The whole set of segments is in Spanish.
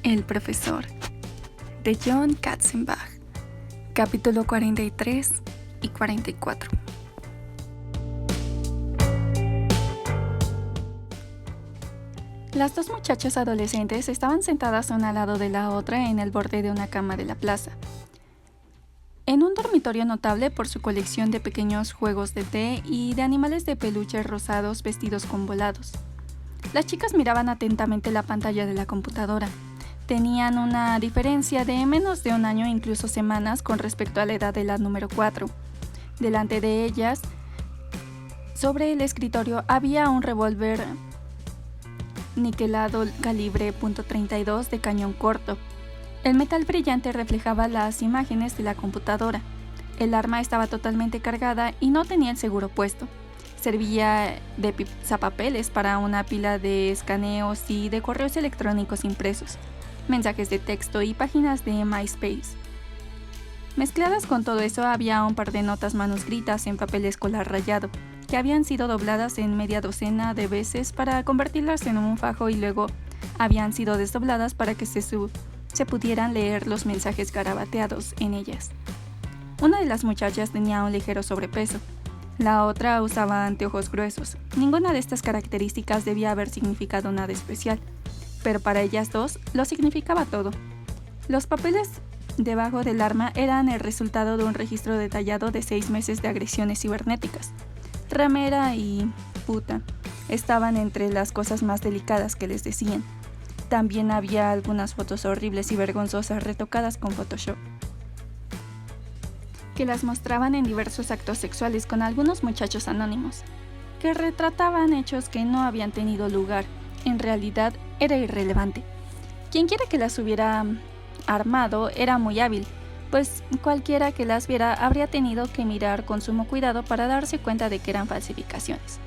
El profesor, de John Katzenbach, capítulo 43 y 44. Las dos muchachas adolescentes estaban sentadas una al lado de la otra en el borde de una cama de la plaza, en un dormitorio notable por su colección de pequeños juegos de té y de animales de peluche rosados vestidos con volados. Las chicas miraban atentamente la pantalla de la computadora. Tenían una diferencia de menos de un año, incluso semanas, con respecto a la edad de la número 4. Delante de ellas, sobre el escritorio, había un revólver niquelado calibre .32 de cañón corto. El metal brillante reflejaba las imágenes de la computadora. El arma estaba totalmente cargada y no tenía el seguro puesto. Servía de pisapapeles para una pila de escaneos y de correos electrónicos impresos, mensajes de texto y páginas de MySpace. Mezcladas con todo eso había un par de notas manuscritas en papel escolar rayado, que habían sido dobladas en media docena de veces para convertirlas en un fajo y luego habían sido desdobladas para que se pudieran leer los mensajes garabateados en ellas. Una de las muchachas tenía un ligero sobrepeso. La otra usaba anteojos gruesos. Ninguna de estas características debía haber significado nada especial, pero para ellas dos lo significaba todo. Los papeles debajo del arma eran el resultado de un registro detallado de 6 meses de agresiones cibernéticas. Ramera y puta estaban entre las cosas más delicadas que les decían. También había algunas fotos horribles y vergonzosas retocadas con Photoshop, que las mostraban en diversos actos sexuales con algunos muchachos anónimos, que retrataban hechos que no habían tenido lugar. En realidad era irrelevante. Quien quiera que las hubiera armado era muy hábil, pues cualquiera que las viera habría tenido que mirar con sumo cuidado para darse cuenta de que eran falsificaciones.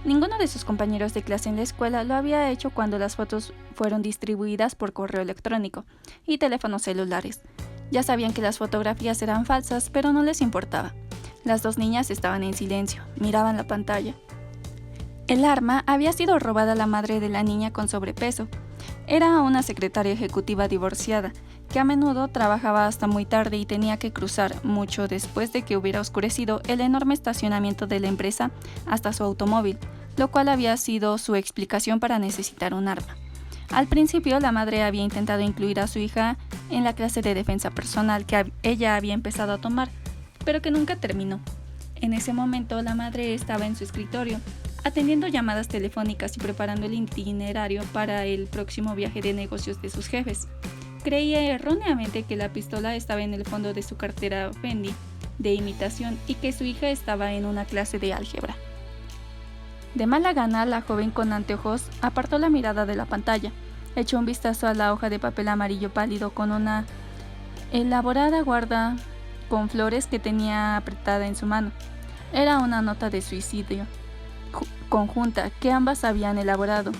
Ninguno de sus compañeros de clase en la escuela lo había hecho cuando las fotos fueron distribuidas por correo electrónico y teléfonos celulares. Ya sabían que las fotografías eran falsas, pero no les importaba. Las dos niñas estaban en silencio, miraban la pantalla. El arma había sido robada a la madre de la niña con sobrepeso. Era una secretaria ejecutiva divorciada, que a menudo trabajaba hasta muy tarde y tenía que cruzar, mucho después de que hubiera oscurecido, el enorme estacionamiento de la empresa hasta su automóvil, lo cual había sido su explicación para necesitar un arma. Al principio, la madre había intentado incluir a su hija en la clase de defensa personal que ella había empezado a tomar, pero que nunca terminó. En ese momento, la madre estaba en su escritorio, atendiendo llamadas telefónicas y preparando el itinerario para el próximo viaje de negocios de sus jefes. Creía erróneamente que la pistola estaba en el fondo de su cartera Fendi de imitación y que su hija estaba en una clase de álgebra. De mala gana, la joven con anteojos apartó la mirada de la pantalla, echó un vistazo a la hoja de papel amarillo pálido con una elaborada guarda con flores que tenía apretada en su mano. Era una nota de suicidio conjunta que ambas habían elaborado.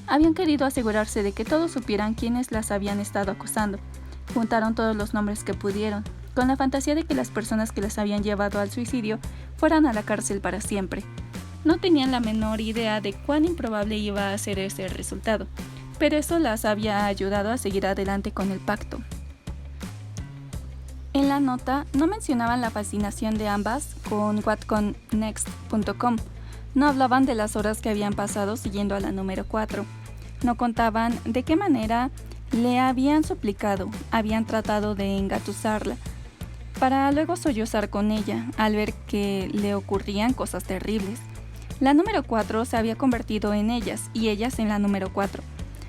Habían querido asegurarse de que todos supieran quiénes las habían estado acosando. Juntaron todos los nombres que pudieron, con la fantasía de que las personas que las habían llevado al suicidio fueran a la cárcel para siempre. No tenían la menor idea de cuán improbable iba a ser ese resultado, pero eso las había ayudado a seguir adelante con el pacto. En la nota no mencionaban la fascinación de ambas con whatconnext.com. No hablaban de las horas que habían pasado siguiendo a la número 4. No contaban de qué manera le habían suplicado, habían tratado de engatusarla, para luego sollozar con ella al ver que le ocurrían cosas terribles. La número 4 se había convertido en ellas y ellas en la número 4.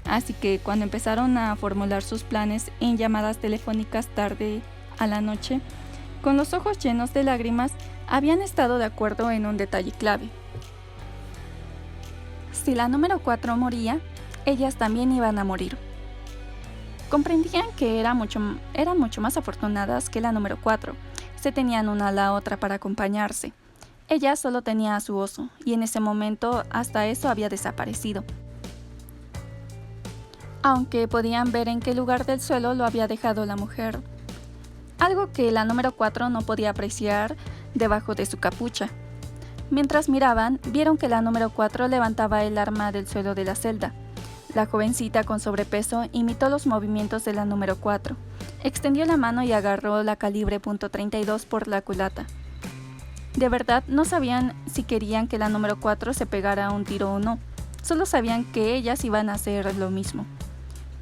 Así que cuando empezaron a formular sus planes en llamadas telefónicas tarde a la noche, con los ojos llenos de lágrimas, habían estado de acuerdo en un detalle clave. Si la número 4 moría, ellas también iban a morir. Comprendían que eran mucho más afortunadas que la número 4. Se tenían una a la otra para acompañarse. Ella solo tenía a su oso, y en ese momento hasta eso había desaparecido. Aunque podían ver en qué lugar del suelo lo había dejado la mujer. Algo que la número 4 no podía apreciar debajo de su capucha. Mientras miraban, vieron que la número 4 levantaba el arma del suelo de la celda. La jovencita con sobrepeso imitó los movimientos de la número 4. Extendió la mano y agarró la calibre .32 por la culata. De verdad no sabían si querían que la número 4 se pegara un tiro o no. Solo sabían que ellas iban a hacer lo mismo.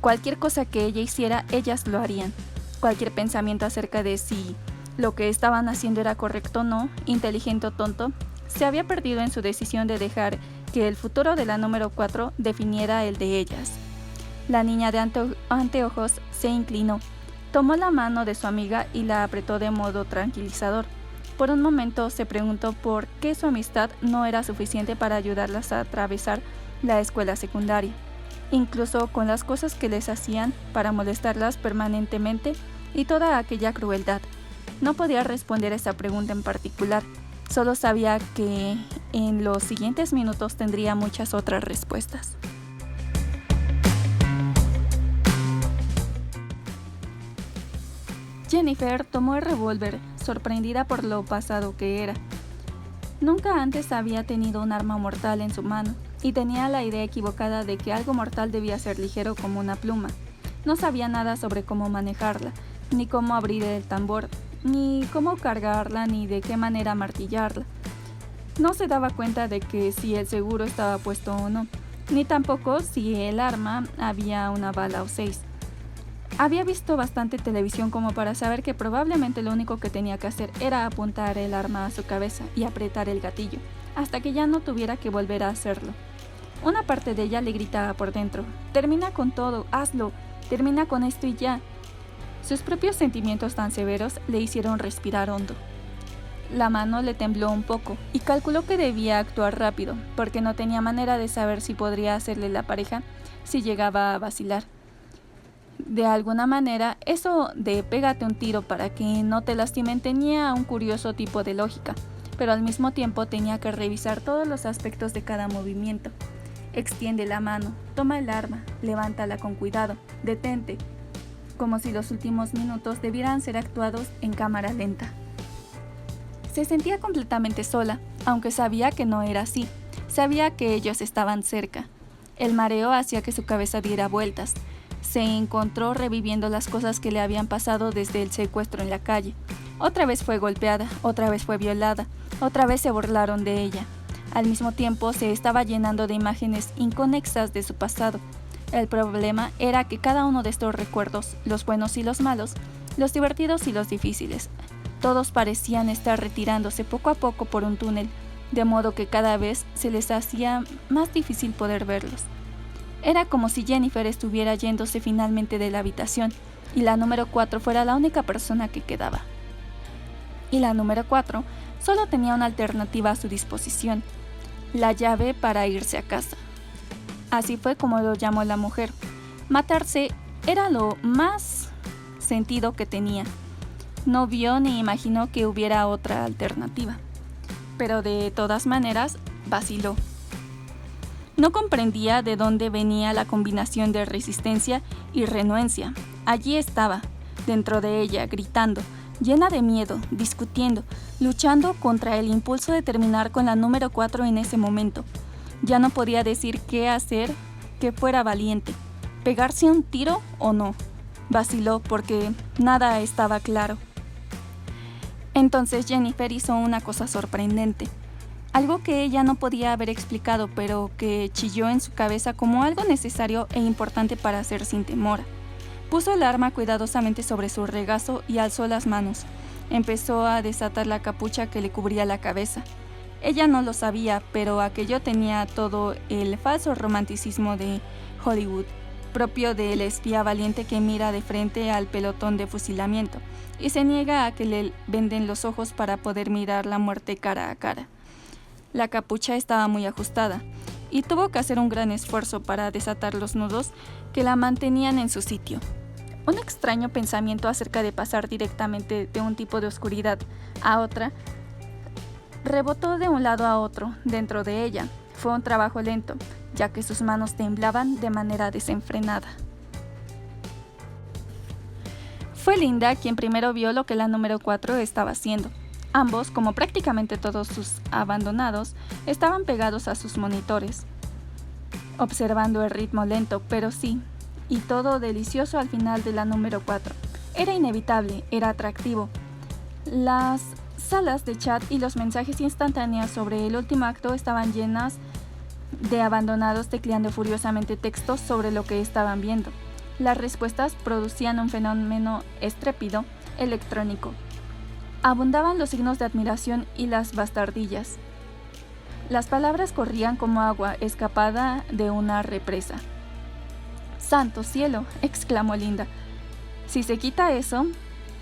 Cualquier cosa que ella hiciera, ellas lo harían. Cualquier pensamiento acerca de si lo que estaban haciendo era correcto o no, inteligente o tonto, se había perdido en su decisión de dejar que el futuro de la número 4 definiera el de ellas. La niña de anteojos se inclinó, tomó la mano de su amiga y la apretó de modo tranquilizador. Por un momento se preguntó por qué su amistad no era suficiente para ayudarlas a atravesar la escuela secundaria, incluso con las cosas que les hacían para molestarlas permanentemente y toda aquella crueldad. No podía responder a esa pregunta en particular, solo sabía que en los siguientes minutos tendría muchas otras respuestas. Jennifer tomó el revólver, sorprendida por lo pasado que era. Nunca antes había tenido un arma mortal en su mano, y tenía la idea equivocada de que algo mortal debía ser ligero como una pluma. No sabía nada sobre cómo manejarla, ni cómo abrir el tambor, ni cómo cargarla, ni de qué manera martillarla. No se daba cuenta de que si el seguro estaba puesto o no, ni tampoco si el arma había una bala o 6. Había visto bastante televisión como para saber que probablemente lo único que tenía que hacer era apuntar el arma a su cabeza y apretar el gatillo, hasta que ya no tuviera que volver a hacerlo. Una parte de ella le gritaba por dentro: «Termina con todo, hazlo, termina con esto y ya». Sus propios sentimientos tan severos le hicieron respirar hondo. La mano le tembló un poco y calculó que debía actuar rápido, porque no tenía manera de saber si podría hacerle la pareja si llegaba a vacilar. De alguna manera, eso de pégate un tiro para que no te lastimen tenía un curioso tipo de lógica, pero al mismo tiempo tenía que revisar todos los aspectos de cada movimiento. Extiende la mano, toma el arma, levántala con cuidado, detente, como si los últimos minutos debieran ser actuados en cámara lenta. Se sentía completamente sola, aunque sabía que no era así. Sabía que ellos estaban cerca. El mareo hacía que su cabeza diera vueltas. Se encontró reviviendo las cosas que le habían pasado desde el secuestro en la calle. Otra vez fue golpeada, otra vez fue violada, otra vez se burlaron de ella. Al mismo tiempo se estaba llenando de imágenes inconexas de su pasado. El problema era que cada uno de estos recuerdos, los buenos y los malos, los divertidos y los difíciles, todos parecían estar retirándose poco a poco por un túnel, de modo que cada vez se les hacía más difícil poder verlos. Era como si Jennifer estuviera yéndose finalmente de la habitación y la número 4 fuera la única persona que quedaba. Y la número 4 solo tenía una alternativa a su disposición: la llave para irse a casa. Así fue como lo llamó la mujer. Matarse era lo más sentido que tenía. No vio ni imaginó que hubiera otra alternativa. Pero de todas maneras, vaciló. No comprendía de dónde venía la combinación de resistencia y renuencia. Allí estaba, dentro de ella, gritando, llena de miedo, discutiendo, luchando contra el impulso de terminar con la número 4 en ese momento. Ya no podía decir qué hacer que fuera valiente, pegarse un tiro o no. Vaciló porque nada estaba claro. Entonces Jennifer hizo una cosa sorprendente. Algo que ella no podía haber explicado, pero que chilló en su cabeza como algo necesario e importante para hacer sin temor. Puso el arma cuidadosamente sobre su regazo y alzó las manos. Empezó a desatar la capucha que le cubría la cabeza. Ella no lo sabía, pero aquello tenía todo el falso romanticismo de Hollywood, propio del espía valiente que mira de frente al pelotón de fusilamiento y se niega a que le venden los ojos para poder mirar la muerte cara a cara. La capucha estaba muy ajustada y tuvo que hacer un gran esfuerzo para desatar los nudos que la mantenían en su sitio. Un extraño pensamiento acerca de pasar directamente de un tipo de oscuridad a otra rebotó de un lado a otro dentro de ella. Fue un trabajo lento, ya que sus manos temblaban de manera desenfrenada. Fue Linda quien primero vio lo que la número 4 estaba haciendo. Ambos, como prácticamente todos sus abandonados, estaban pegados a sus monitores. observando el ritmo lento, pero sí, y todo delicioso al final de la número 4. Era inevitable, era atractivo. Las salas de chat y los mensajes instantáneos sobre el último acto estaban llenas de abandonados tecleando furiosamente textos sobre lo que estaban viendo. Las respuestas producían un fenómeno estrépido electrónico. Abundaban los signos de admiración y las bastardillas. Las palabras corrían como agua escapada de una represa. ¡Santo cielo!, exclamó Linda. Si se quita eso...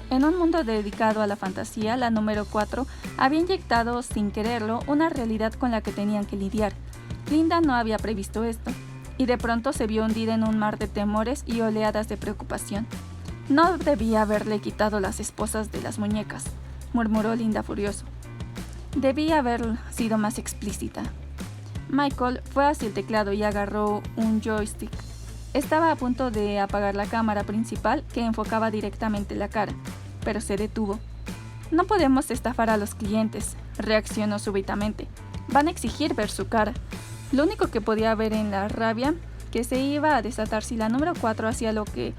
En un mundo dedicado a la fantasía, la número 4 había inyectado, sin quererlo, una realidad con la que tenían que lidiar. Linda no había previsto esto, y de pronto se vio hundida en un mar de temores y oleadas de preocupación. No debía haberle quitado las esposas de las muñecas, murmuró Linda furioso. Debía haber sido más explícita. Michael fue hacia el teclado y agarró un joystick. Estaba a punto de apagar la cámara principal que enfocaba directamente la cara, pero se detuvo. No podemos estafar a los clientes, reaccionó súbitamente. Van a exigir ver su cara. Lo único que podía ver en la rabia que se iba a desatar si la número 4 hacía lo que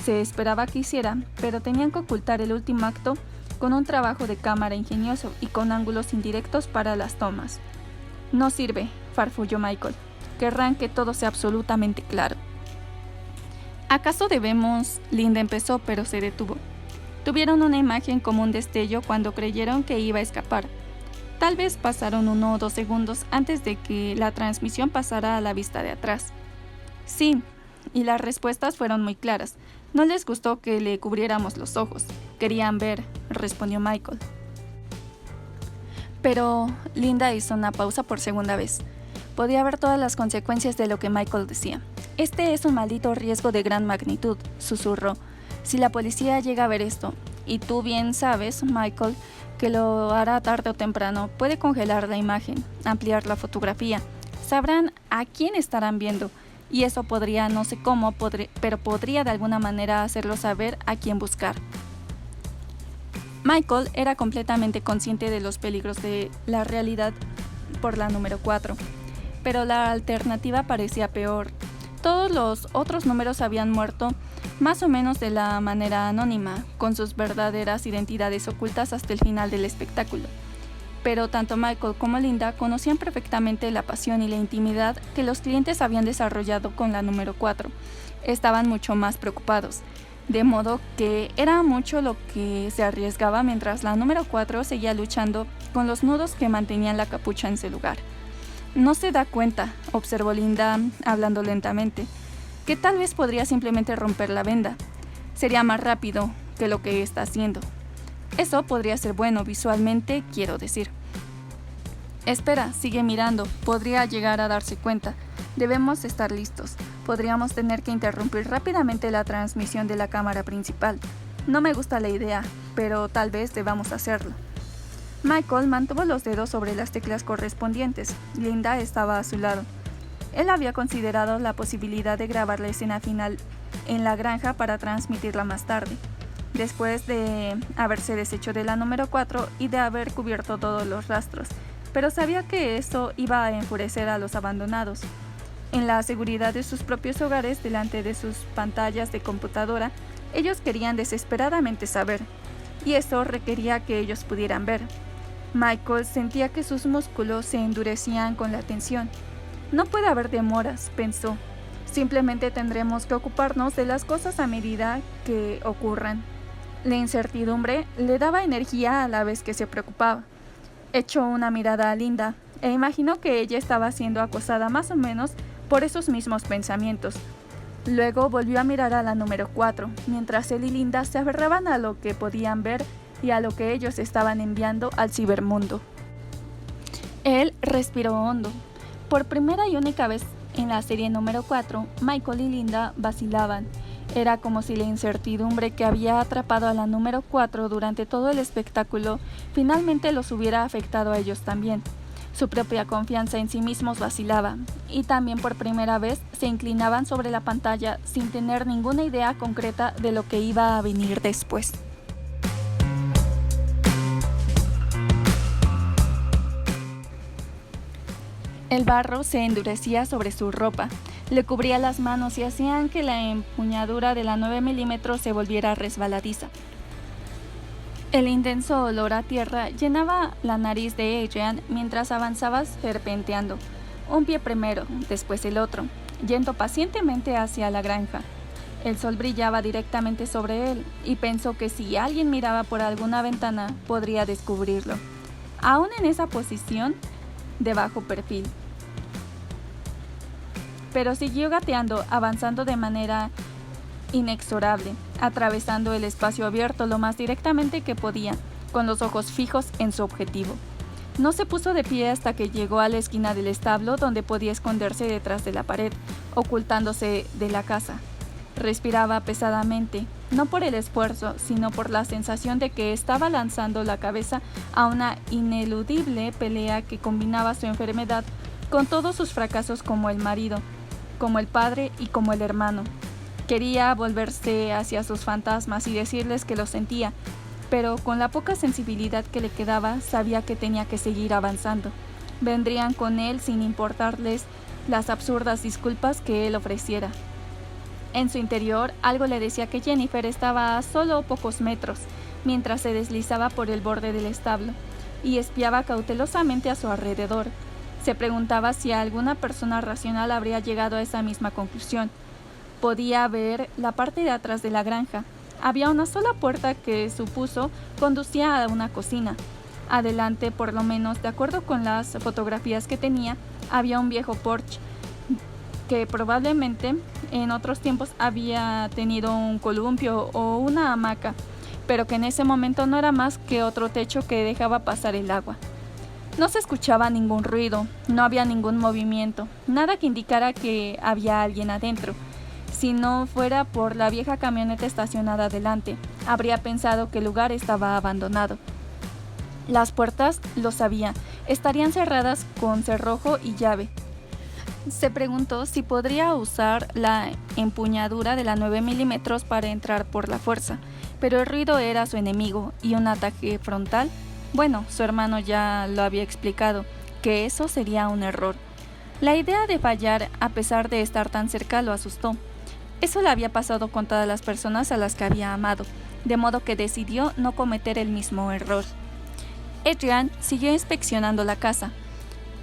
se esperaba que hiciera, pero tenían que ocultar el último acto con un trabajo de cámara ingenioso y con ángulos indirectos para las tomas. No sirve, farfulló Michael. Querrán que todo sea absolutamente claro. ¿Acaso debemos? Linda empezó, pero se detuvo. Tuvieron una imagen como un destello cuando creyeron que iba a escapar. Tal vez pasaron 1 o 2 segundos antes de que la transmisión pasara a la vista de atrás. Sí, y las respuestas fueron muy claras. No les gustó que le cubriéramos los ojos. Querían ver, respondió Michael. Pero Linda hizo una pausa por segunda vez. Podía ver todas las consecuencias de lo que Michael decía. Este es un maldito riesgo de gran magnitud, susurró. Si la policía llega a ver esto, y tú bien sabes, Michael, que lo hará tarde o temprano, puede congelar la imagen, ampliar la fotografía. Sabrán a quién estarán viendo, y eso podría, no sé cómo, pero podría de alguna manera hacerlo saber a quién buscar. Michael era completamente consciente de los peligros de la realidad por la número 4, pero la alternativa parecía peor. Todos los otros números habían muerto más o menos de la manera anónima, con sus verdaderas identidades ocultas hasta el final del espectáculo. Pero tanto Michael como Linda conocían perfectamente la pasión y la intimidad que los clientes habían desarrollado con la número 4. Estaban mucho más preocupados, de modo que era mucho lo que se arriesgaba mientras la número 4 seguía luchando con los nudos que mantenían la capucha en su lugar. No se da cuenta, observó Linda hablando lentamente, que tal vez podría simplemente romper la venda. Sería más rápido que lo que está haciendo. Eso podría ser bueno visualmente, quiero decir. Espera, sigue mirando. Podría llegar a darse cuenta. Debemos estar listos. Podríamos tener que interrumpir rápidamente la transmisión de la cámara principal. No me gusta la idea, pero tal vez debamos hacerlo. Michael mantuvo los dedos sobre las teclas correspondientes. Linda estaba a su lado. Él había considerado la posibilidad de grabar la escena final en la granja para transmitirla más tarde, después de haberse deshecho de la número 4 y de haber cubierto todos los rastros, pero sabía que eso iba a enfurecer a los abandonados. En la seguridad de sus propios hogares, delante de sus pantallas de computadora, ellos querían desesperadamente saber, y eso requería que ellos pudieran ver. Michael sentía que sus músculos se endurecían con la tensión. No puede haber demoras, pensó. Simplemente tendremos que ocuparnos de las cosas a medida que ocurran. La incertidumbre le daba energía a la vez que se preocupaba. Echó una mirada a Linda e imaginó que ella estaba siendo acosada más o menos por esos mismos pensamientos. Luego volvió a mirar a la número 4, mientras él y Linda se aferraban a lo que podían ver y a lo que ellos estaban enviando al cibermundo. Él respiró hondo. Por primera y única vez en la serie número 4, Michael y Linda vacilaban. Era como si la incertidumbre que había atrapado a la número 4 durante todo el espectáculo finalmente los hubiera afectado a ellos también. Su propia confianza en sí mismos vacilaba, y también por primera vez se inclinaban sobre la pantalla sin tener ninguna idea concreta de lo que iba a venir después. El barro se endurecía sobre su ropa, le cubría las manos y hacían que la empuñadura de la 9 milímetros se volviera resbaladiza. El intenso olor a tierra llenaba la nariz de Adrian mientras avanzaba serpenteando, un pie primero, después el otro, yendo pacientemente hacia la granja. El sol brillaba directamente sobre él y pensó que si alguien miraba por alguna ventana podría descubrirlo, aún en esa posición de bajo perfil. Pero siguió gateando, avanzando de manera inexorable, atravesando el espacio abierto lo más directamente que podía, con los ojos fijos en su objetivo. No se puso de pie hasta que llegó a la esquina del establo donde podía esconderse detrás de la pared, ocultándose de la casa. Respiraba pesadamente, no por el esfuerzo, sino por la sensación de que estaba lanzando la cabeza a una ineludible pelea que combinaba su enfermedad con todos sus fracasos como el marido, como el padre y como el hermano. Quería volverse hacia sus fantasmas y decirles que lo sentía, pero con la poca sensibilidad que le quedaba, sabía que tenía que seguir avanzando. Vendrían con él sin importarles las absurdas disculpas que él ofreciera. En su interior, algo le decía que Jennifer estaba a solo pocos metros, mientras se deslizaba por el borde del establo, y espiaba cautelosamente a su alrededor. Se preguntaba si alguna persona racional habría llegado a esa misma conclusión. Podía ver la parte de atrás de la granja. Había una sola puerta que supuso conducía a una cocina. Adelante, por lo menos, de acuerdo con las fotografías que tenía, había un viejo porche que probablemente en otros tiempos había tenido un columpio o una hamaca, pero que en ese momento no era más que otro techo que dejaba pasar el agua. No se escuchaba ningún ruido, no había ningún movimiento, nada que indicara que había alguien adentro. Si no fuera por la vieja camioneta estacionada delante, habría pensado que el lugar estaba abandonado. Las puertas, lo sabía, estarían cerradas con cerrojo y llave. Se preguntó si podría usar la empuñadura de la 9 milímetros para entrar por la fuerza, pero el ruido era su enemigo y un ataque frontal. Bueno, su hermano ya lo había explicado, que eso sería un error. La idea de fallar, a pesar de estar tan cerca, lo asustó. Eso le había pasado con todas las personas a las que había amado, de modo que decidió no cometer el mismo error. Adrian siguió inspeccionando la casa.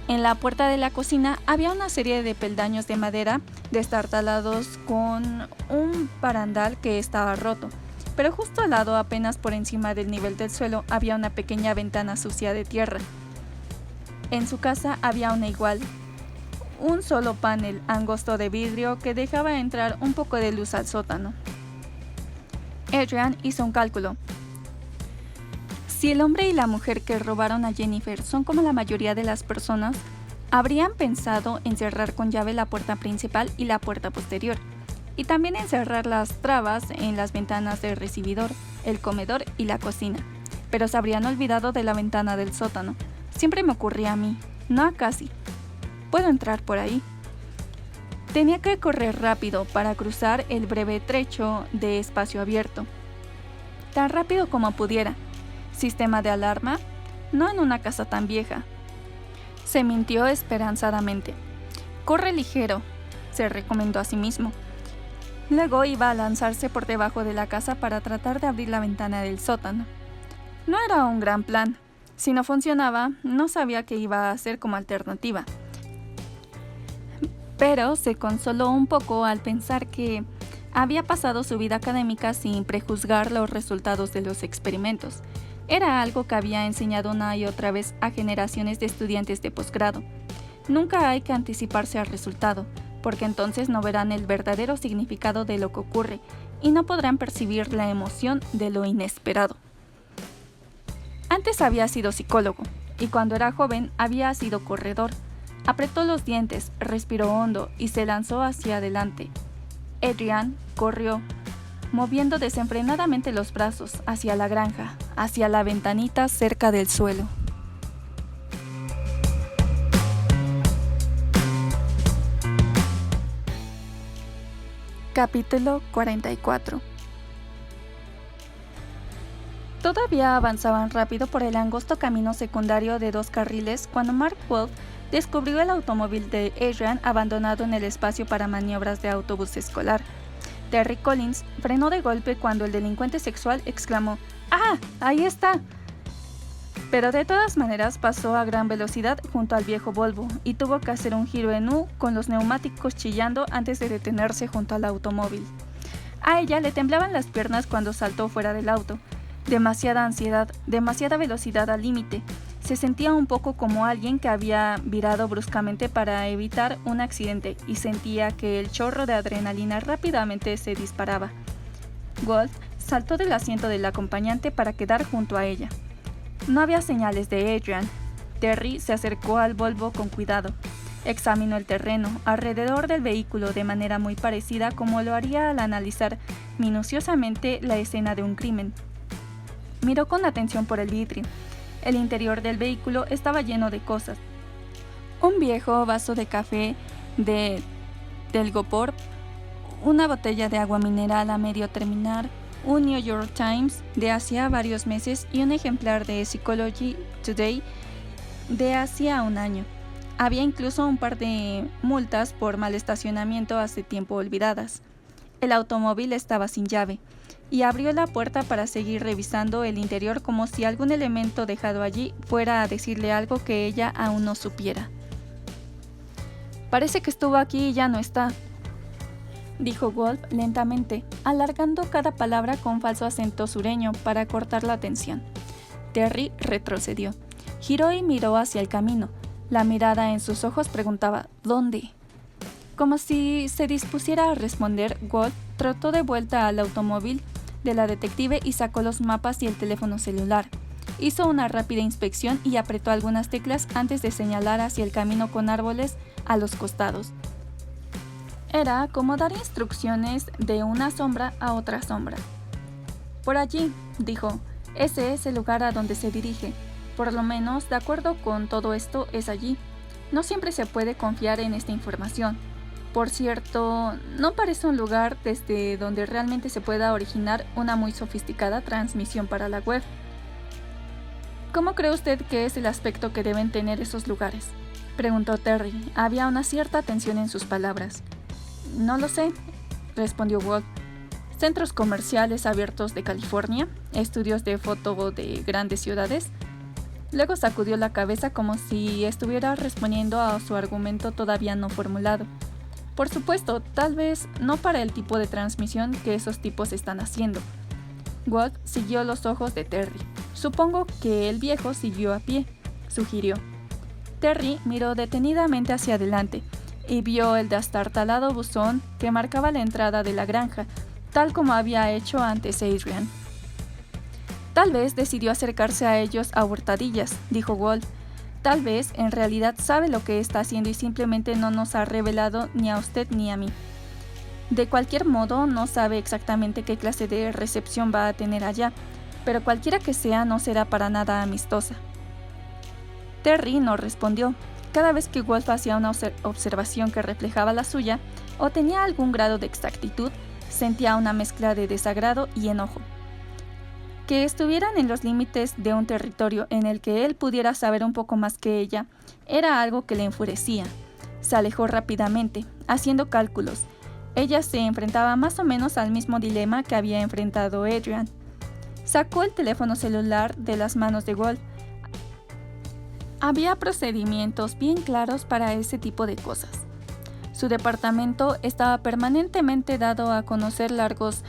En la puerta de la cocina había una serie de peldaños de madera destartalados con un barandal que estaba roto, pero justo al lado, apenas por encima del nivel del suelo, había una pequeña ventana sucia de tierra. En su casa había una igual. Un solo panel angosto de vidrio que dejaba entrar un poco de luz al sótano. Adrian hizo un cálculo. Si el hombre y la mujer que robaron a Jennifer son como la mayoría de las personas, habrían pensado en cerrar con llave la puerta principal y la puerta posterior, y también en cerrar las trabas en las ventanas del recibidor, el comedor y la cocina, pero se habrían olvidado de la ventana del sótano. Siempre me ocurría a mí, no a Cassie. ¿Puedo entrar por ahí? Tenía que correr rápido para cruzar el breve trecho de espacio abierto. Tan rápido como pudiera. ¿Sistema de alarma? No en una casa tan vieja. Se mintió esperanzadamente. Corre ligero, se recomendó a sí mismo. Luego iba a lanzarse por debajo de la casa para tratar de abrir la ventana del sótano. No era un gran plan. Si no funcionaba, no sabía qué iba a hacer como alternativa. Pero se consoló un poco al pensar que había pasado su vida académica sin prejuzgar los resultados de los experimentos. Era algo que había enseñado una y otra vez a generaciones de estudiantes de posgrado. Nunca hay que anticiparse al resultado, porque entonces no verán el verdadero significado de lo que ocurre y no podrán percibir la emoción de lo inesperado. Antes había sido psicólogo, y cuando era joven había sido corredor. Apretó los dientes, respiró hondo y se lanzó hacia adelante. Adrian corrió, moviendo desenfrenadamente los brazos hacia la granja, hacia la ventanita cerca del suelo. Capítulo 44. Todavía avanzaban rápido por el angosto camino secundario de 2 carriles cuando Mark Wolf descubrió el automóvil de Adrian abandonado en el espacio para maniobras de autobús escolar. Terry Collins frenó de golpe cuando el delincuente sexual exclamó: ¡Ah! ¡Ahí está! Pero de todas maneras pasó a gran velocidad junto al viejo Volvo y tuvo que hacer un giro en U con los neumáticos chillando antes de detenerse junto al automóvil. A ella le temblaban las piernas cuando saltó fuera del auto. Demasiada ansiedad, demasiada velocidad al límite. Se sentía un poco como alguien que había virado bruscamente para evitar un accidente y sentía que el chorro de adrenalina rápidamente se disparaba. Walt saltó del asiento del acompañante para quedar junto a ella. No había señales de Adrian. Terry se acercó al Volvo con cuidado. Examinó el terreno alrededor del vehículo de manera muy parecida como lo haría al analizar minuciosamente la escena de un crimen. Miró con atención por el vidrio. El interior del vehículo estaba lleno de cosas. Un viejo vaso de café de Delgopor, una botella de agua mineral a medio terminar, un New York Times de hacía varios meses y un ejemplar de Psychology Today de hacía un año. Había incluso un par de multas por mal estacionamiento hace tiempo olvidadas. El automóvil estaba sin llave, y abrió la puerta para seguir revisando el interior como si algún elemento dejado allí fuera a decirle algo que ella aún no supiera. «Parece que estuvo aquí y ya no está», dijo Wolf lentamente, alargando cada palabra con falso acento sureño para cortar la tensión. Terry retrocedió, giró y miró hacia el camino. La mirada en sus ojos preguntaba «¿Dónde?». Como si se dispusiera a responder, Wolf trotó de vuelta al automóvil de la detective y sacó los mapas y el teléfono celular. Hizo una rápida inspección y apretó algunas teclas antes de señalar hacia el camino con árboles a los costados. Era como dar instrucciones de una sombra a otra sombra. «Por allí», dijo, «ese es el lugar a donde se dirige. Por lo menos, de acuerdo con todo esto, es allí. No siempre se puede confiar en esta información. Por cierto, no parece un lugar desde donde realmente se pueda originar una muy sofisticada transmisión para la web». «¿Cómo cree usted que es el aspecto que deben tener esos lugares?», preguntó Terry. Había una cierta tensión en sus palabras. «No lo sé», respondió Walt. «Centros comerciales abiertos de California, estudios de foto de grandes ciudades». Luego sacudió la cabeza como si estuviera respondiendo a su argumento todavía no formulado. «Por supuesto, tal vez no para el tipo de transmisión que esos tipos están haciendo». Walt siguió los ojos de Terry. «Supongo que el viejo siguió a pie», sugirió. Terry miró detenidamente hacia adelante y vio el destartalado buzón que marcaba la entrada de la granja, tal como había hecho antes Adrian. «Tal vez decidió acercarse a ellos a hurtadillas», dijo Walt. «Tal vez en realidad sabe lo que está haciendo y simplemente no nos ha revelado ni a usted ni a mí. De cualquier modo, no sabe exactamente qué clase de recepción va a tener allá, pero cualquiera que sea no será para nada amistosa». Terry no respondió. Cada vez que Wolf hacía una observación que reflejaba la suya, o tenía algún grado de exactitud, sentía una mezcla de desagrado y enojo. Que estuvieran en los límites de un territorio en el que él pudiera saber un poco más que ella, era algo que le enfurecía. Se alejó rápidamente, haciendo cálculos. Ella se enfrentaba más o menos al mismo dilema que había enfrentado Adrian. Sacó el teléfono celular de las manos de Wolf. Había procedimientos bien claros para ese tipo de cosas. Su departamento estaba permanentemente dado a conocer largos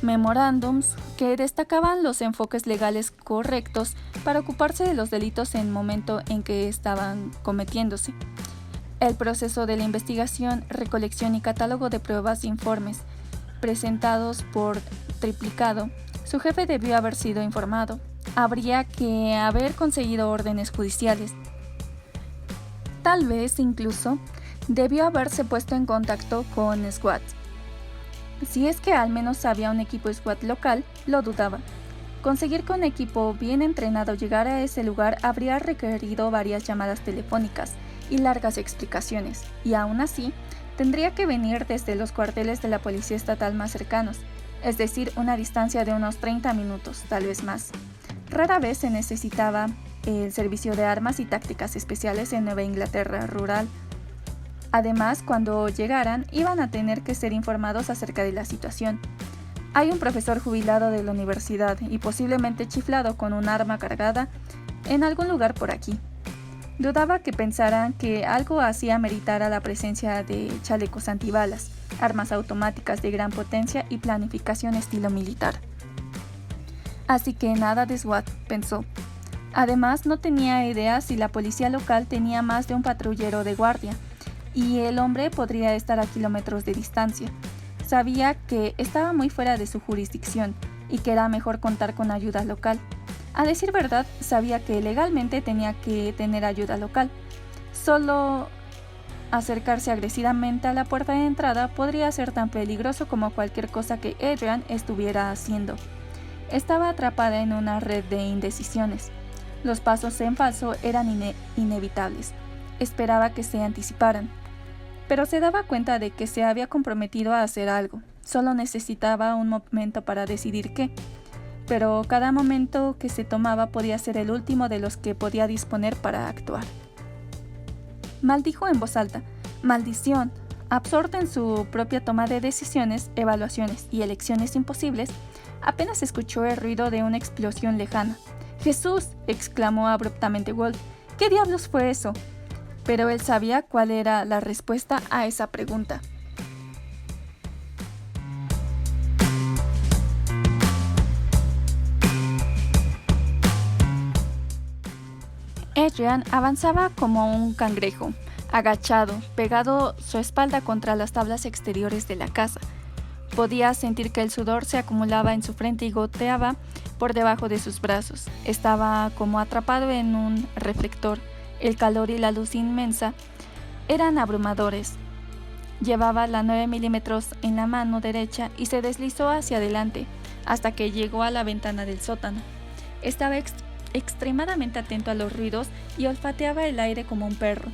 memorándums que destacaban los enfoques legales correctos para ocuparse de los delitos en el momento en que estaban cometiéndose. El proceso de la investigación, recolección y catálogo de pruebas e informes presentados por triplicado. Su jefe debió haber sido informado. Habría que haber conseguido órdenes judiciales. Tal vez incluso debió haberse puesto en contacto con SWAT. Si es que al menos había un equipo SWAT local, lo dudaba. Conseguir que un equipo bien entrenado llegara a ese lugar habría requerido varias llamadas telefónicas y largas explicaciones, y aún así, tendría que venir desde los cuarteles de la policía estatal más cercanos, es decir, una distancia de unos 30 minutos, tal vez más. Rara vez se necesitaba el servicio de armas y tácticas especiales en Nueva Inglaterra rural. Además, cuando llegaran, iban a tener que ser informados acerca de la situación. Hay un profesor jubilado de la universidad y posiblemente chiflado con un arma cargada en algún lugar por aquí. Dudaba que pensaran que algo así ameritara la presencia de chalecos antibalas, armas automáticas de gran potencia y planificación estilo militar. Así que nada de SWAT, pensó. Además, no tenía idea si la policía local tenía más de un patrullero de guardia, y el hombre podría estar a kilómetros de distancia. Sabía que estaba muy fuera de su jurisdicción y que era mejor contar con ayuda local. A decir verdad, sabía que legalmente tenía que tener ayuda local. Solo acercarse agresivamente a la puerta de entrada podría ser tan peligroso como cualquier cosa que Adrian estuviera haciendo. Estaba atrapada en una red de indecisiones. Los pasos en falso eran inevitables. Esperaba que se anticiparan. Pero se daba cuenta de que se había comprometido a hacer algo. Solo necesitaba un momento para decidir qué. Pero cada momento que se tomaba podía ser el último de los que podía disponer para actuar. Maldijo en voz alta. Maldición. Absorta en su propia toma de decisiones, evaluaciones y elecciones imposibles, apenas escuchó el ruido de una explosión lejana. ¡Jesús!, exclamó abruptamente Wolf. ¿Qué diablos fue eso? Pero él sabía cuál era la respuesta a esa pregunta. Adrian avanzaba como un cangrejo, agachado, pegado su espalda contra las tablas exteriores de la casa. Podía sentir que el sudor se acumulaba en su frente y goteaba por debajo de sus brazos. Estaba como atrapado en un reflector. El calor y la luz inmensa eran abrumadores. Llevaba la 9 milímetros en la mano derecha y se deslizó hacia adelante hasta que llegó a la ventana del sótano. Estaba extremadamente atento a los ruidos y olfateaba el aire como un perro.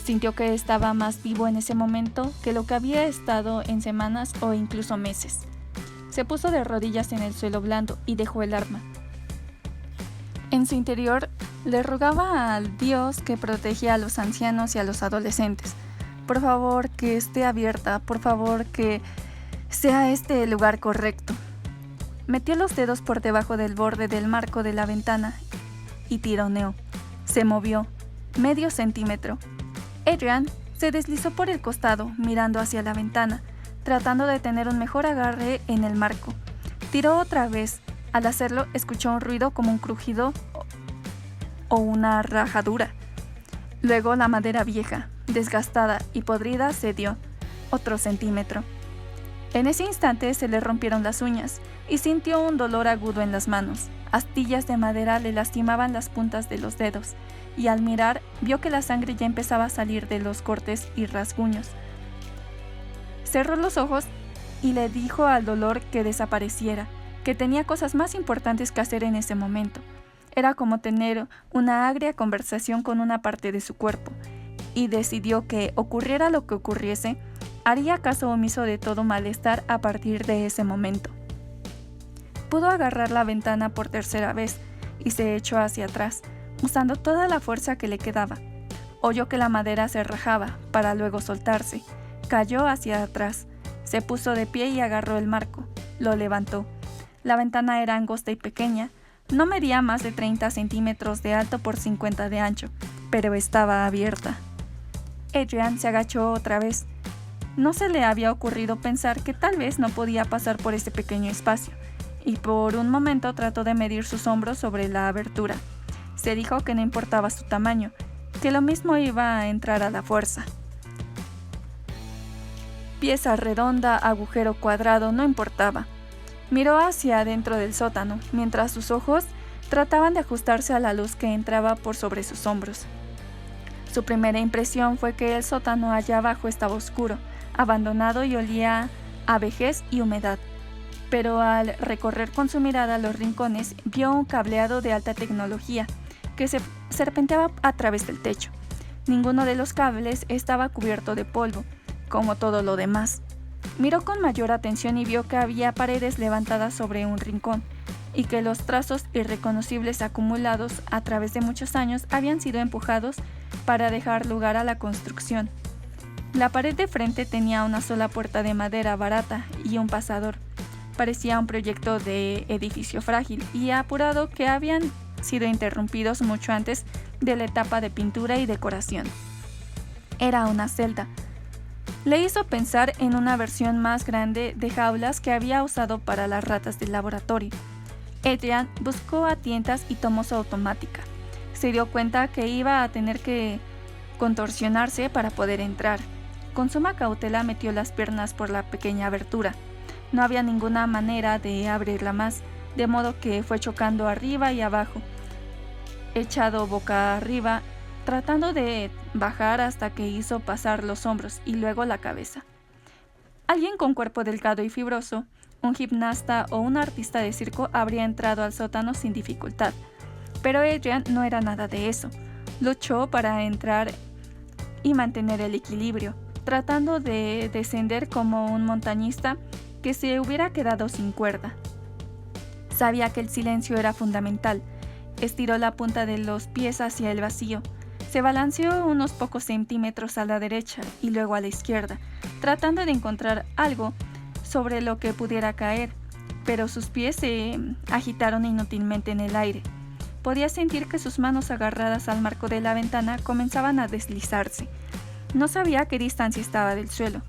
Sintió que estaba más vivo en ese momento que lo que había estado en semanas o incluso meses. Se puso de rodillas en el suelo blando y dejó el arma. En su interior le rogaba al Dios que protegía a los ancianos y a los adolescentes. Por favor, que esté abierta, por favor, que sea este el lugar correcto. Metió los dedos por debajo del borde del marco de la ventana y tironeó. Se movió, medio centímetro. Adrian se deslizó por el costado, mirando hacia la ventana, tratando de tener un mejor agarre en el marco. Tiró otra vez. Al hacerlo, escuchó un ruido como un crujido o una rajadura. Luego la madera vieja, desgastada y podrida cedió otro centímetro. En ese instante se le rompieron las uñas y sintió un dolor agudo en las manos. Astillas de madera le lastimaban las puntas de los dedos y al mirar vio que la sangre ya empezaba a salir de los cortes y rasguños. Cerró los ojos y le dijo al dolor que desapareciera, que tenía cosas más importantes que hacer en ese momento. Era como tener una agria conversación con una parte de su cuerpo, y decidió que, ocurriera lo que ocurriese, haría caso omiso de todo malestar a partir de ese momento. Pudo agarrar la ventana por tercera vez y se echó hacia atrás, usando toda la fuerza que le quedaba. Oyó que la madera se rajaba, para luego soltarse. Cayó hacia atrás, se puso de pie y agarró el marco. Lo levantó. La ventana era angosta y pequeña. No medía más de 30 centímetros de alto por 50 de ancho, pero estaba abierta. Adrian se agachó otra vez. No se le había ocurrido pensar que tal vez no podía pasar por ese pequeño espacio, y por un momento trató de medir sus hombros sobre la abertura. Se dijo que no importaba su tamaño, que lo mismo iba a entrar a la fuerza. Pieza redonda, agujero cuadrado, no importaba. Miró hacia adentro del sótano, mientras sus ojos trataban de ajustarse a la luz que entraba por sobre sus hombros. Su primera impresión fue que el sótano allá abajo estaba oscuro, abandonado y olía a vejez y humedad. Pero al recorrer con su mirada los rincones, vio un cableado de alta tecnología que se serpenteaba a través del techo. Ninguno de los cables estaba cubierto de polvo, como todo lo demás. Miró con mayor atención y vio que había paredes levantadas sobre un rincón. y que los trazos irreconocibles acumulados a través de muchos años habían sido empujados para dejar lugar a la construcción. La pared de frente tenía una sola puerta de madera barata y un pasador. Parecía un proyecto de edificio frágil y apurado que habían sido interrumpidos mucho antes de la etapa de pintura y decoración. Era una celda. Le hizo pensar en una versión más grande de jaulas que había usado para las ratas del laboratorio. Adrian buscó a tientas y tomó su automática. Se dio cuenta que iba a tener que contorsionarse para poder entrar. Con suma cautela metió las piernas por la pequeña abertura. No había ninguna manera de abrirla más, de modo que fue chocando arriba y abajo, echado boca arriba, tratando de bajar hasta que hizo pasar los hombros y luego la cabeza. Alguien con cuerpo delgado y fibroso, un gimnasta o un artista de circo habría entrado al sótano sin dificultad, pero Adrian no era nada de eso. Luchó para entrar y mantener el equilibrio, tratando de descender como un montañista que se hubiera quedado sin cuerda. Sabía que el silencio era fundamental. Estiró la punta de los pies hacia el vacío. Se balanceó unos pocos centímetros a la derecha y luego a la izquierda, tratando de encontrar algo sobre lo que pudiera caer, pero sus pies se agitaron inútilmente en el aire. Podía sentir que sus manos agarradas al marco de la ventana comenzaban a deslizarse. No sabía a qué distancia estaba del suelo.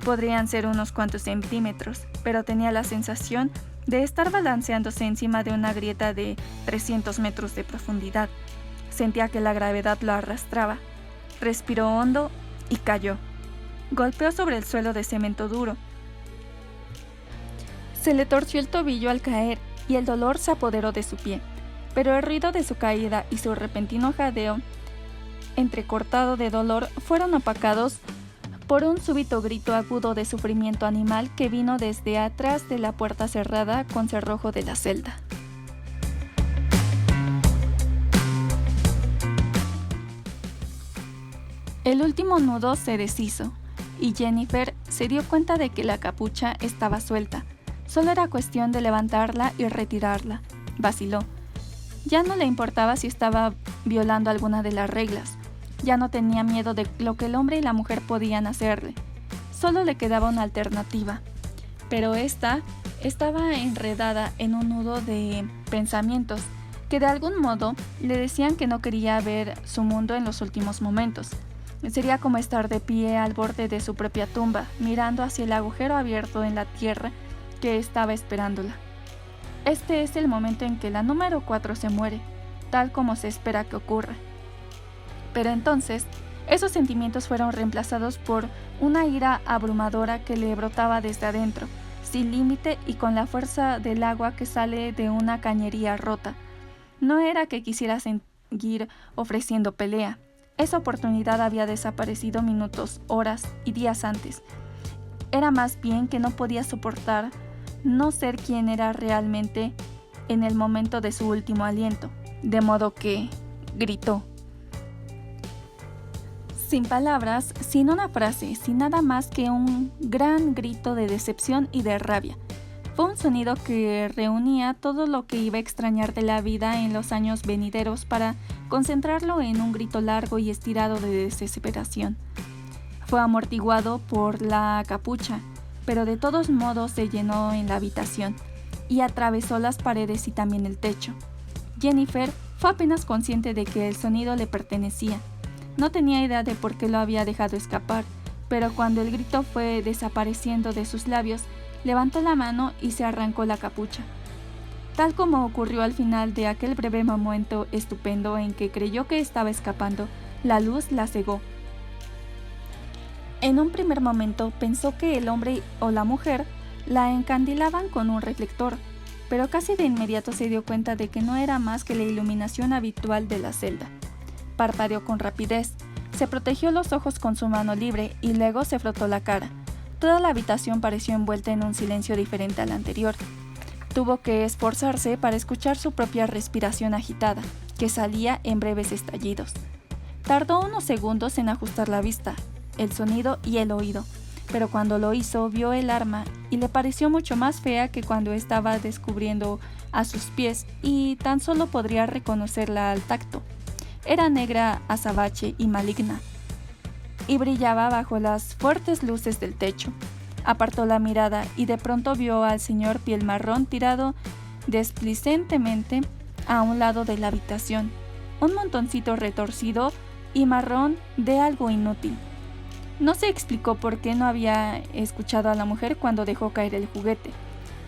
Podrían ser unos cuantos centímetros, pero tenía la sensación de estar balanceándose encima de una grieta de 300 metros de profundidad. Sentía que la gravedad lo arrastraba. Respiró hondo y cayó. Golpeó sobre el suelo de cemento duro. Se le torció el tobillo al caer y el dolor se apoderó de su pie, pero el ruido de su caída y su repentino jadeo, entrecortado de dolor, fueron opacados por un súbito grito agudo de sufrimiento animal que vino desde atrás de la puerta cerrada con cerrojo de la celda. El último nudo se deshizo, y Jennifer se dio cuenta de que la capucha estaba suelta. Solo era cuestión de levantarla y retirarla. Vaciló. Ya no le importaba si estaba violando alguna de las reglas. Ya no tenía miedo de lo que el hombre y la mujer podían hacerle. Solo le quedaba una alternativa. Pero esta estaba enredada en un nudo de pensamientos que de algún modo le decían que no quería ver su mundo en los últimos momentos. Sería como estar de pie al borde de su propia tumba, mirando hacia el agujero abierto en la tierra que estaba esperándola. Este es el momento en que la número 4 se muere, tal como se espera que ocurra. Pero entonces, esos sentimientos fueron reemplazados por una ira abrumadora que le brotaba desde adentro, sin límite y con la fuerza del agua que sale de una cañería rota. No era que quisiera seguir ofreciendo pelea. Esa oportunidad había desaparecido minutos, horas y días antes. Era más bien que no podía soportar no ser quien era realmente en el momento de su último aliento, de modo que gritó. Sin palabras, sin una frase, sin nada más que un gran grito de decepción y de rabia. Fue un sonido que reunía todo lo que iba a extrañar de la vida en los años venideros para concentrarlo en un grito largo y estirado de desesperación. Fue amortiguado por la capucha, pero de todos modos se llenó en la habitación y atravesó las paredes y también el techo. Jennifer fue apenas consciente de que el sonido le pertenecía. No tenía idea de por qué lo había dejado escapar, pero cuando el grito fue desapareciendo de sus labios, levantó la mano y se arrancó la capucha. Tal como ocurrió al final de aquel breve momento estupendo en que creyó que estaba escapando, la luz la cegó. En un primer momento pensó que el hombre o la mujer la encandilaban con un reflector, pero casi de inmediato se dio cuenta de que no era más que la iluminación habitual de la celda. Parpadeó con rapidez, se protegió los ojos con su mano libre y luego se frotó la cara. Toda la habitación pareció envuelta en un silencio diferente al anterior. Tuvo que esforzarse para escuchar su propia respiración agitada, que salía en breves estallidos. Tardó unos segundos en ajustar la vista, el sonido y el oído. pero cuando lo hizo vio el arma y le pareció mucho más fea que cuando estaba descubriendo a sus pies y tan solo podría reconocerla al tacto. Era negra, azabache y maligna, y brillaba bajo las fuertes luces del techo. Apartó la mirada y de pronto vio al señor piel marrón tirado desplicentemente a un lado de la habitación, un montoncito retorcido y marrón de algo inútil. No se explicó por qué no había escuchado a la mujer cuando dejó caer el juguete,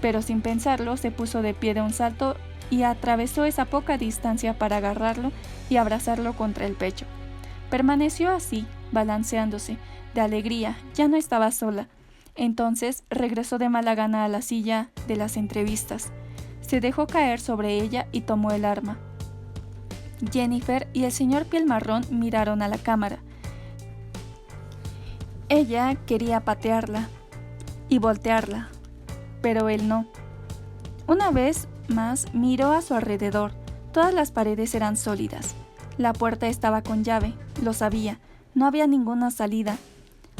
pero sin pensarlo se puso de pie de un salto y atravesó esa poca distancia para agarrarlo y abrazarlo contra el pecho. Permaneció así, balanceándose, de alegría, ya no estaba sola. Entonces regresó de mala gana a la silla de las entrevistas. Se dejó caer sobre ella y tomó el arma. Jennifer y el señor piel marrón miraron a la cámara. Ella quería patearla y voltearla, pero él no. Una vez más miró a su alrededor. Todas las paredes eran sólidas. La puerta estaba con llave, lo sabía. No había ninguna salida.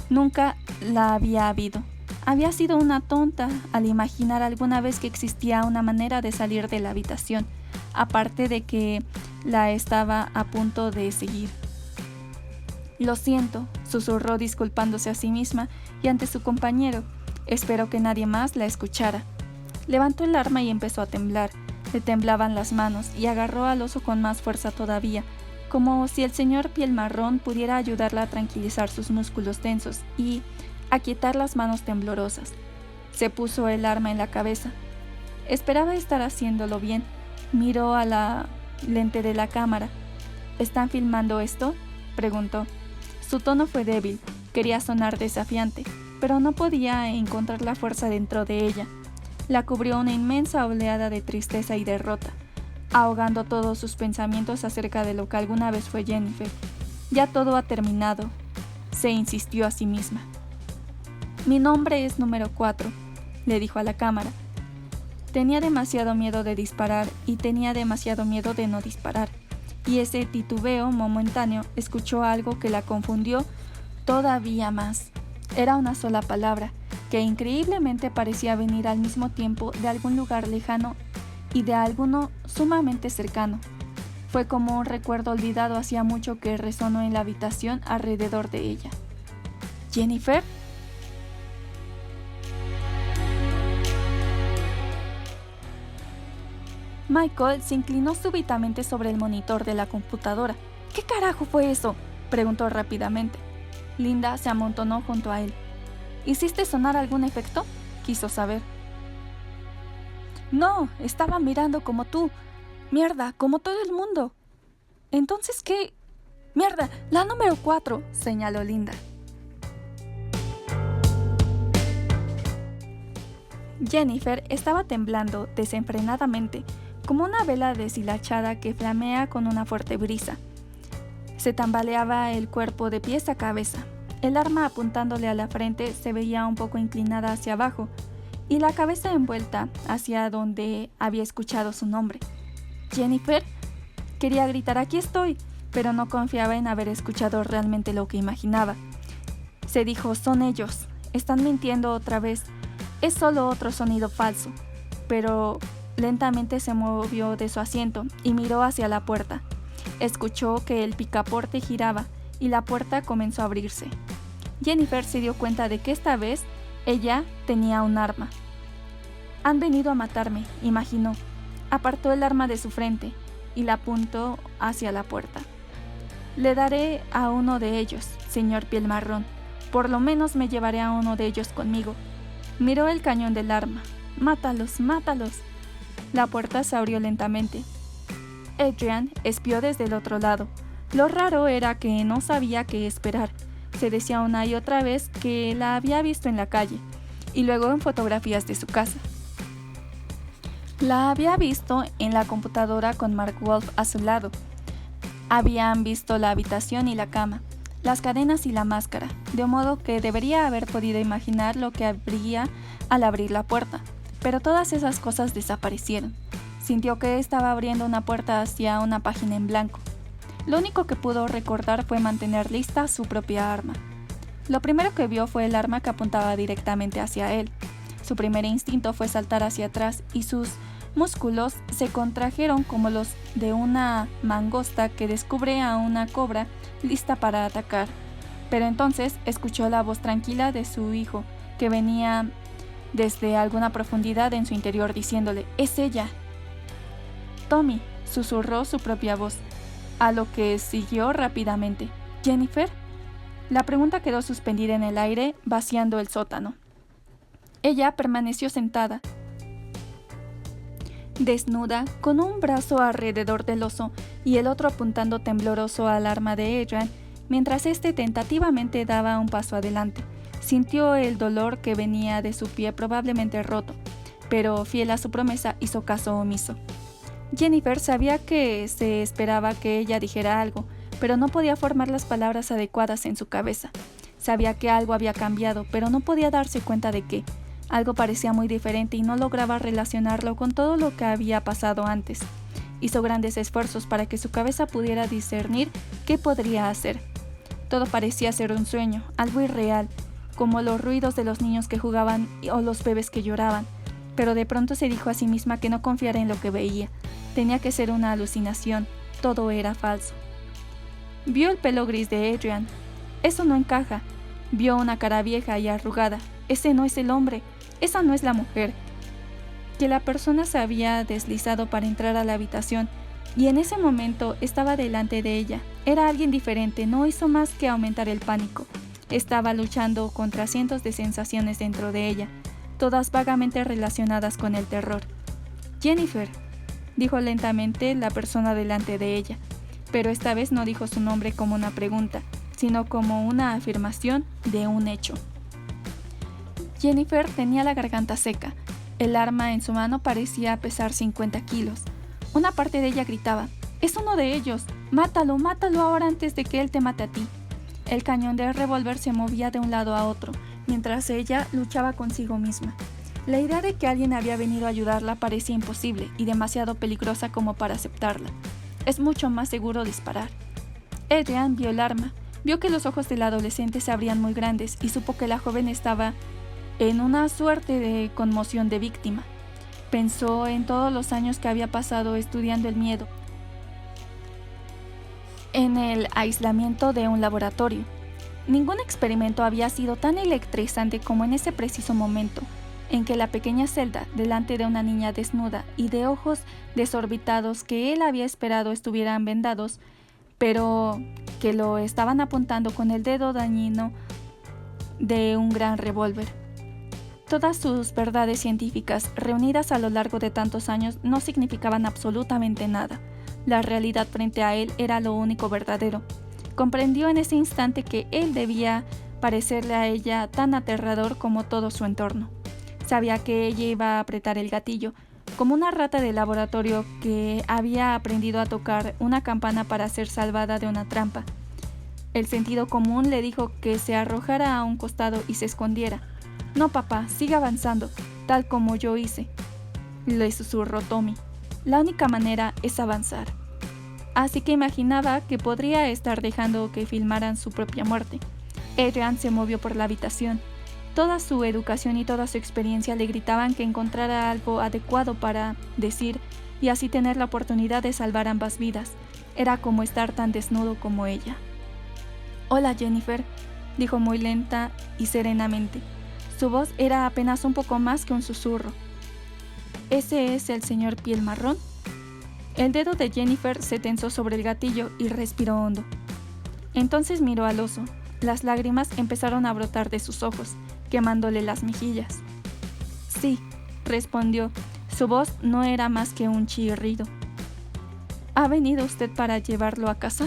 Nunca la había habido. Había sido una tonta al imaginar alguna vez que existía una manera de salir de la habitación, aparte de que la estaba a punto de seguir. «Lo siento», susurró disculpándose a sí misma y ante su compañero. Esperó que nadie más la escuchara. Levantó el arma y empezó a temblar. Le temblaban las manos y agarró al oso con más fuerza todavía, como si el señor piel marrón pudiera ayudarla a tranquilizar sus músculos tensos y aquietar las manos temblorosas. Se puso el arma en la cabeza. Esperaba estar haciéndolo bien. Miró a la lente de la cámara. «¿Están filmando esto?», preguntó. Su tono fue débil, quería sonar desafiante, pero no podía encontrar la fuerza dentro de ella. La cubrió una inmensa oleada de tristeza y derrota, ahogando todos sus pensamientos acerca de lo que alguna vez fue Jennifer. «Ya todo ha terminado», se insistió a sí misma. «Mi nombre es número 4», le dijo a la cámara. Tenía demasiado miedo de disparar y tenía demasiado miedo de no disparar, y ese titubeo momentáneo escuchó algo que la confundió todavía más. Era una sola palabra, que increíblemente parecía venir al mismo tiempo de algún lugar lejano y de alguno sumamente cercano. Fue como un recuerdo olvidado hacía mucho que resonó en la habitación alrededor de ella. «¿Jennifer?». Michael se inclinó súbitamente sobre el monitor de la computadora. «¿Qué carajo fue eso?», preguntó rápidamente. Linda se amontonó junto a él. «¿Hiciste sonar algún efecto?», quiso saber. «No, estaba mirando como tú. Mierda, como todo el mundo». «¿Entonces qué?». «Mierda, la número 4», señaló Linda. Jennifer estaba temblando desenfrenadamente, como una vela deshilachada que flamea con una fuerte brisa. Se tambaleaba el cuerpo de pies a cabeza. El arma apuntándole a la frente se veía un poco inclinada hacia abajo, y la cabeza envuelta hacia donde había escuchado su nombre. «Jennifer», quería gritar «aquí estoy», pero no confiaba en haber escuchado realmente lo que imaginaba. Se dijo «son ellos, están mintiendo otra vez, es solo otro sonido falso», pero lentamente se movió de su asiento y miró hacia la puerta. Escuchó que el picaporte giraba y la puerta comenzó a abrirse. Jennifer se dio cuenta de que esta vez ella tenía un arma. «Han venido a matarme», imaginó. Apartó el arma de su frente y la apuntó hacia la puerta. «Le daré a uno de ellos, señor piel marrón. Por lo menos me llevaré a uno de ellos conmigo». Miró el cañón del arma. «Mátalos, mátalos». La puerta se abrió lentamente. Adrian espió desde el otro lado. Lo raro era que no sabía qué esperar. Se decía una y otra vez que la había visto en la calle, y luego en fotografías de su casa. La había visto en la computadora con Mark Wolf a su lado. Habían visto la habitación y la cama, las cadenas y la máscara, de modo que debería haber podido imaginar lo que habría al abrir la puerta. Pero todas esas cosas desaparecieron. Sintió que estaba abriendo una puerta hacia una página en blanco. Lo único que pudo recordar fue mantener lista su propia arma. Lo primero que vio fue el arma que apuntaba directamente hacia él. Su primer instinto fue saltar hacia atrás y sus músculos se contrajeron como los de una mangosta que descubre a una cobra lista para atacar. Pero entonces escuchó la voz tranquila de su hijo, que venía desde alguna profundidad en su interior diciéndole: «¡Es ella!». «Tommy», susurró su propia voz, a lo que siguió rápidamente: «¿Jennifer?». La pregunta quedó suspendida en el aire, vaciando el sótano. Ella permaneció sentada, desnuda, con un brazo alrededor del oso y el otro apuntando tembloroso al arma de Adrian, mientras éste tentativamente daba un paso adelante. Sintió el dolor que venía de su pie probablemente roto, pero fiel a su promesa hizo caso omiso. Jennifer sabía que se esperaba que ella dijera algo, pero no podía formar las palabras adecuadas en su cabeza. Sabía que algo había cambiado, pero no podía darse cuenta de qué. Algo parecía muy diferente y no lograba relacionarlo con todo lo que había pasado antes. Hizo grandes esfuerzos para que su cabeza pudiera discernir qué podría hacer. Todo parecía ser un sueño, algo irreal, como los ruidos de los niños que jugaban o los bebés que lloraban. Pero de pronto se dijo a sí misma que no confiara en lo que veía. Tenía que ser una alucinación. Todo era falso. Vio el pelo gris de Adrian. Eso no encaja. Vio una cara vieja y arrugada. Ese no es el hombre. Esa no es la mujer. Que la persona se había deslizado para entrar a la habitación y en ese momento estaba delante de ella. Era alguien diferente, no hizo más que aumentar el pánico. Estaba luchando contra cientos de sensaciones dentro de ella, todas vagamente relacionadas con el terror. «Jennifer», dijo lentamente la persona delante de ella, pero esta vez no dijo su nombre como una pregunta, sino como una afirmación de un hecho. Jennifer tenía la garganta seca. El arma en su mano parecía pesar 50 kilos. Una parte de ella gritaba: «¡Es uno de ellos! ¡Mátalo, mátalo ahora antes de que él te mate a ti!». El cañón del revólver se movía de un lado a otro, mientras ella luchaba consigo misma. La idea de que alguien había venido a ayudarla parecía imposible y demasiado peligrosa como para aceptarla. Es mucho más seguro disparar. Adrian vio el arma, vio que los ojos del adolescente se abrían muy grandes y supo que la joven estaba en una suerte de conmoción de víctima. Pensó en todos los años que había pasado estudiando el miedo, en el aislamiento de un laboratorio. Ningún experimento había sido tan electrizante como en ese preciso momento, en que la pequeña celda, delante de una niña desnuda y de ojos desorbitados que él había esperado estuvieran vendados, pero que lo estaban apuntando con el dedo dañino de un gran revólver. Todas sus verdades científicas, reunidas a lo largo de tantos años, no significaban absolutamente nada. La realidad frente a él era lo único verdadero. Comprendió en ese instante que él debía parecerle a ella tan aterrador como todo su entorno. Sabía que ella iba a apretar el gatillo, como una rata de laboratorio que había aprendido a tocar una campana para ser salvada de una trampa. El sentido común le dijo que se arrojara a un costado y se escondiera. «No, papá, sigue avanzando, tal como yo hice», le susurró Tommy. «La única manera es avanzar». Así que imaginaba que podría estar dejando que filmaran su propia muerte. Adrian se movió por la habitación. Toda su educación y toda su experiencia le gritaban que encontrara algo adecuado para decir y así tener la oportunidad de salvar ambas vidas. Era como estar tan desnudo como ella. «Hola, Jennifer», dijo muy lenta y serenamente. Su voz era apenas un poco más que un susurro. «¿Ese es el señor piel marrón?». El dedo de Jennifer se tensó sobre el gatillo y respiró hondo. Entonces miró al oso. Las lágrimas empezaron a brotar de sus ojos, quemándole las mejillas. «Sí», respondió. Su voz no era más que un chirrido. «¿Ha venido usted para llevarlo a casa?».